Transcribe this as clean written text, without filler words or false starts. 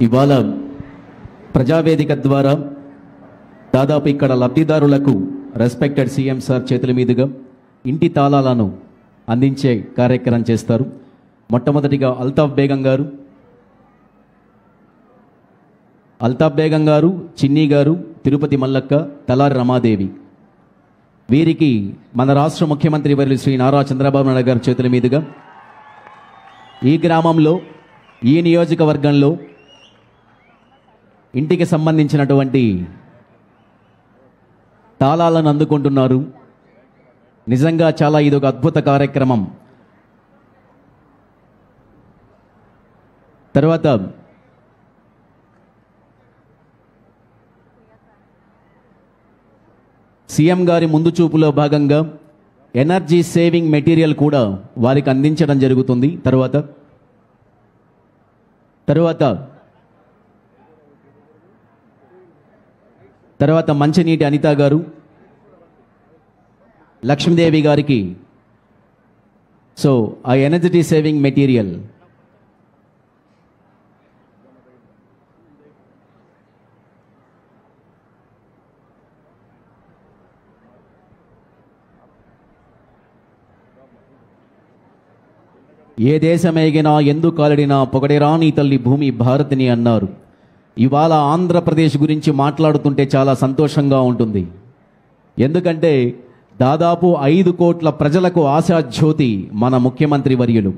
ఇవాళ ప్రజావేదిక ద్వారా దాదాపు ఇక్కడ లబ్ధిదారులకు రెస్పెక్టెడ్ సీఎం సార్ చేతుల మీదుగా ఇంటి తాళాలను అందించే కార్యక్రమం చేస్తారు. మొట్టమొదటిగా అల్తాఫ్ బేగం గారు, చిన్ని గారు, తిరుపతి మల్లక్క, తలారి రమాదేవి, వీరికి మన రాష్ట్ర ముఖ్యమంత్రి వర్యులు శ్రీ నారా చంద్రబాబు నాయుడు గారి చేతుల మీదుగా ఈ గ్రామంలో, ఈ నియోజకవర్గంలో ఇంటికి సంబంధించినటువంటి తాళాలను అందుకుంటున్నారు. నిజంగా చాలా ఇదొక అద్భుత కార్యక్రమం. తర్వాత సీఎం గారి ముందు చూపులో భాగంగా ఎనర్జీ సేవింగ్ మెటీరియల్ కూడా వారికి అందించడం జరుగుతుంది. తర్వాత మంచినీటి అనిత గారు, లక్ష్మీదేవి గారికి ఆ ఎనర్జీ సేవింగ్ మెటీరియల్ ఏ దేశమేగినా ఎందు కాలడినా పొగడేరా నీ తల్లి భూమి భారతిని అన్నారు. ఇవాళ ఆంధ్రప్రదేశ్ గురించి మాట్లాడుతుంటే చాలా సంతోషంగా ఉంటుంది. ఎందుకంటే దాదాపు 5 కోట్ల ప్రజలకు ఆశాజ్యోతి మన ముఖ్యమంత్రి వర్యులు.